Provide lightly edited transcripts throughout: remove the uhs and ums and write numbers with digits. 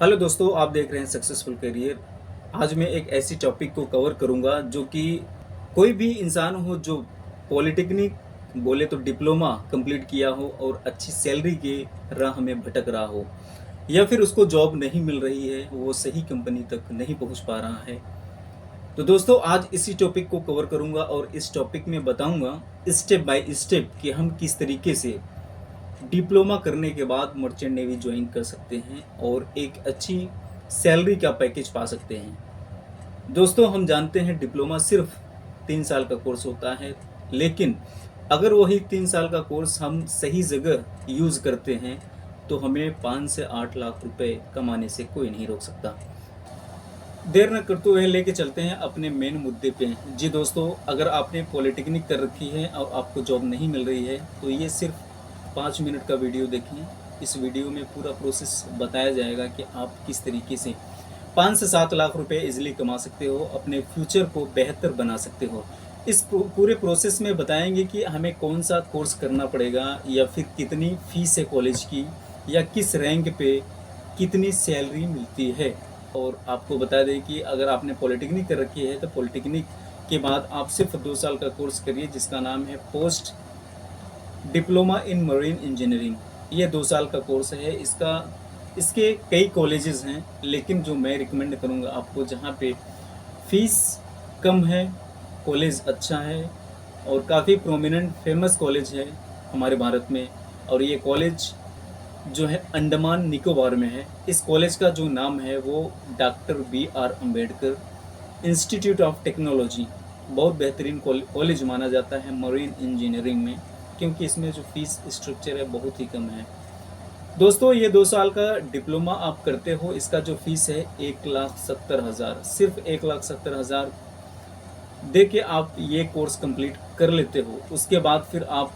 Hello दोस्तों, आप देख रहे हैं सक्सेसफुल करियर। आज मैं एक ऐसी टॉपिक को कवर करूंगा जो कि कोई भी इंसान हो जो पॉलिटेक्निक बोले तो डिप्लोमा कंप्लीट किया हो और अच्छी सैलरी के राह में भटक रहा हो, या फिर उसको जॉब नहीं मिल रही है, वो सही कंपनी तक नहीं पहुंच पा रहा है। तो दोस्तों, आज इसी टॉपिक को कवर करूंगा और इस टॉपिक में बताऊंगा स्टेप बाय स्टेप कि हम किस तरीके से डिप्लोमा करने के बाद मर्चेंट नेवी ज्वाइन कर सकते हैं और एक अच्छी सैलरी का पैकेज पा सकते हैं। दोस्तों, हम जानते हैं डिप्लोमा सिर्फ 3 साल का कोर्स होता है, लेकिन अगर वही 3 साल का कोर्स हम सही जगह यूज़ करते हैं तो हमें 5 से 8 लाख रुपए कमाने से कोई नहीं रोक सकता। देर न करते हुए लेके चलते हैं अपने मेन मुद्दे पे। जी दोस्तों, अगर आपने पॉलिटेक्निक कर रखी है और आपको जॉब नहीं मिल रही है तो ये सिर्फ 5 मिनट का वीडियो देखें। इस वीडियो में पूरा प्रोसेस बताया जाएगा कि आप किस तरीके से 5 से 7 लाख रुपए इजीली कमा सकते हो, अपने फ्यूचर को बेहतर बना सकते हो। इस पूरे प्रोसेस में बताएंगे कि हमें कौन सा कोर्स करना पड़ेगा, या फिर कितनी फीस है कॉलेज की, या किस रैंक पे कितनी सैलरी मिलती है। और आपको बता दें कि अगर आपने पॉलिटेक्निक कर रखी है तो पॉलिटेक्निक के बाद आप सिर्फ 2 साल का कोर्स करिए जिसका नाम है post diploma in marine engineering. ये 2 साल का कोर्स है। इसके कई कॉलेजेस हैं, लेकिन जो मैं रिकमेंड करूँगा आपको, जहाँ पे फीस कम है, कॉलेज अच्छा है और काफ़ी प्रोमिनेंट फेमस कॉलेज है हमारे भारत में। और ये कॉलेज जो है अंडमान निकोबार में है। इस कॉलेज का जो नाम है वो doctor BR Ambedkar institute of technology बहुत बेहतरीन कॉलेज माना जाता है मरीन इंजीनियरिंग में, क्योंकि इसमें जो फीस स्ट्रक्चर है बहुत ही कम है। दोस्तों, ये 2 साल का डिप्लोमा आप करते हो, इसका जो फीस है 1,70,000, सिर्फ 1,70,000 दे के आप ये कोर्स कंप्लीट कर लेते हो। उसके बाद फिर आप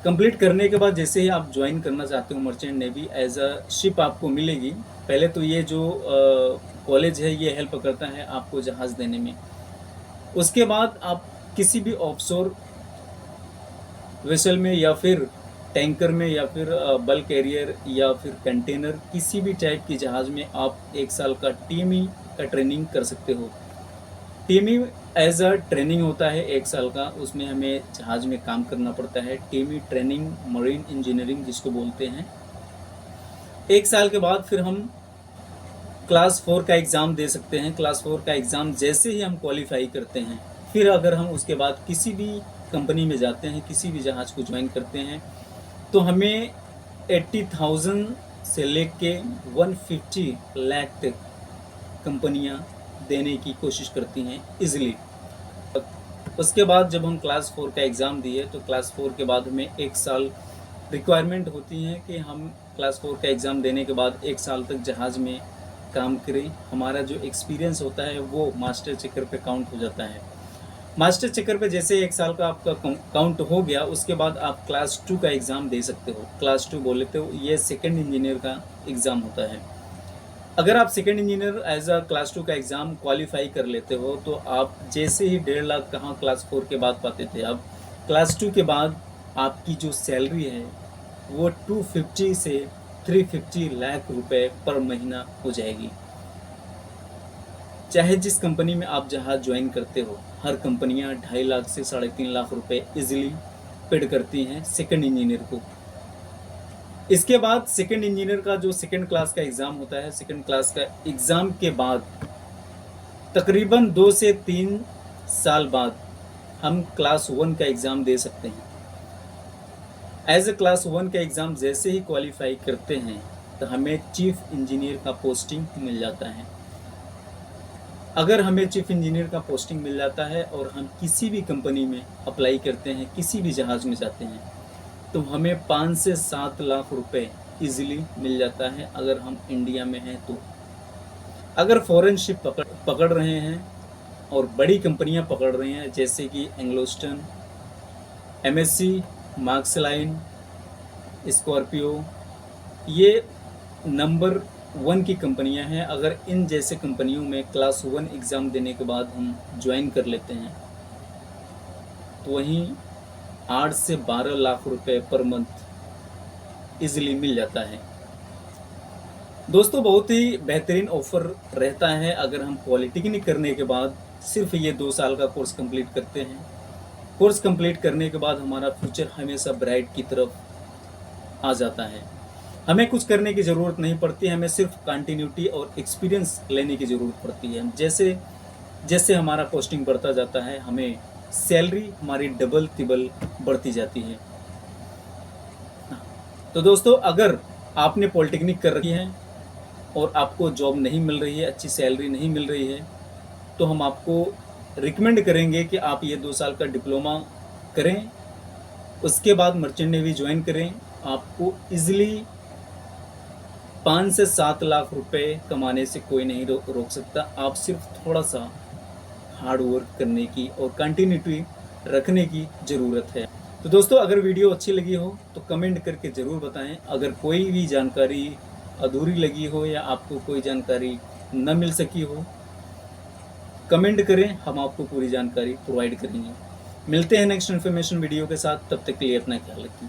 कंप्लीट करने के बाद जैसे ही आप ज्वाइन करना चाहते हो merchant navy, as a ship आपको मिलेगी। पहले तो ये जो कॉलेज है ये हेल्प करता है आपको जहाज़ देने में। उसके बाद आप किसी भी ऑफशोर वेसल में, या फिर टैंकर में, या फिर बल्क कैरियर, या फिर कंटेनर, किसी भी टाइप की जहाज़ में आप 1 साल का टीमी का ट्रेनिंग कर सकते हो। टीमी एज अ ट्रेनिंग होता है 1 साल का, उसमें हमें जहाज़ में काम करना पड़ता है। टीमी ट्रेनिंग मरीन इंजीनियरिंग जिसको बोलते हैं। 1 साल के बाद फिर हम क्लास 4 का एग्ज़ाम दे सकते हैं। क्लास 4 का एग्ज़ाम जैसे ही हम क्वालिफाई करते हैं, फिर अगर हम उसके बाद किसी भी कंपनी में जाते हैं, किसी भी जहाज़ को ज्वाइन करते हैं, तो हमें 80,000 से लेके 150 लाख तक कंपनियां देने की कोशिश करती हैं इजीली। उसके बाद जब हम क्लास 4 का एग्ज़ाम दिए तो क्लास 4 के बाद हमें 1 साल रिक्वायरमेंट होती है कि हम क्लास 4 का एग्ज़ाम देने के बाद 1 साल तक जहाज़ में काम करें। हमारा जो एक्सपीरियंस होता है वो मास्टर चेकर पे काउंट हो जाता है। मास्टर चेकर पे जैसे 1 साल का आपका काउंट हो गया, उसके बाद आप क्लास 2 का एग्ज़ाम दे सकते हो। क्लास 2 बोल लेते हो, ये सेकेंड इंजीनियर का एग्ज़ाम होता है। अगर आप second engineer as a class 2 का एग्ज़ाम क्वालिफाई कर लेते हो तो आप जैसे ही 1.5 लाख कहाँ क्लास 4 के बाद पाते थे, अब क्लास 2 के बाद आपकी जो सैलरी है वो 250 से 350 लाख रुपए पर महीना हो जाएगी। चाहे जिस कंपनी में आप जहाँ ज्वाइन करते हो, हर कंपनियाँ 2.5 लाख से 3.5 लाख रुपए इजीली पेड करती हैं सेकेंड इंजीनियर को। इसके बाद सेकेंड इंजीनियर का जो सेकेंड क्लास का एग्ज़ाम होता है, सेकेंड क्लास का एग्ज़ाम के बाद तकरीबन 2 से 3 साल बाद हम क्लास 1 का एग्ज़ाम दे सकते हैं। एज ए क्लास 1 का एग्ज़ाम जैसे ही क्वालिफाई करते हैं तो हमें चीफ इंजीनियर का पोस्टिंग मिल जाता है। अगर हमें चीफ इंजीनियर का पोस्टिंग मिल जाता है और हम किसी भी कंपनी में अप्लाई करते हैं, किसी भी जहाज़ में जाते हैं, तो हमें 5 से 7 लाख रुपए इजीली मिल जाता है अगर हम इंडिया में हैं तो। अगर फॉरेन शिप पकड़ रहे हैं और बड़ी कंपनियां पकड़ रही हैं जैसे कि एंग्लोस्टन, MSC, मार्क्स लाइन, स्कॉर्पियो, ये नंबर 1 की कंपनियां हैं। अगर इन जैसे कंपनियों में क्लास 1 एग्ज़ाम देने के बाद हम ज्वाइन कर लेते हैं तो वहीं 8 से 12 लाख रुपए पर मंथ इजीली मिल जाता है। दोस्तों बहुत ही बेहतरीन ऑफ़र रहता है अगर हम पॉलिटेक्निक करने के बाद सिर्फ़ ये 2 साल का कोर्स कंप्लीट करते हैं। कोर्स कंप्लीट करने के बाद हमारा फ्यूचर हमेशा ब्राइट की तरफ आ जाता है। हमें कुछ करने की ज़रूरत नहीं पड़ती, हमें सिर्फ़ कंटिन्यूटी और एक्सपीरियंस लेने की ज़रूरत पड़ती है। जैसे हमारा पोस्टिंग बढ़ता जाता है, हमें सैलरी हमारी डबल-तिबल बढ़ती जाती है। तो दोस्तों अगर आपने पॉलिटेक्निक कर रखी है और आपको जॉब नहीं मिल रही है, अच्छी सैलरी नहीं मिल रही है, तो हम आपको रिकमेंड करेंगे कि आप ये 2 साल का डिप्लोमा करें, उसके बाद मर्चेंट नेवी जॉइन करें। आपको ईज़िली 5 से 7 लाख रुपए कमाने से कोई नहीं रोक सकता। आप सिर्फ थोड़ा-सा हार्ड वर्क करने की और कंटिन्यूटी रखने की ज़रूरत है। तो दोस्तों अगर वीडियो अच्छी लगी हो तो कमेंट करके ज़रूर बताएं। अगर कोई भी जानकारी अधूरी लगी हो या आपको कोई जानकारी न मिल सकी हो, कमेंट करें, हम आपको पूरी जानकारी प्रोवाइड करेंगे। मिलते हैं नेक्स्ट इन्फॉर्मेशन वीडियो के साथ, तब तक के लिए अपना ख्याल रखें।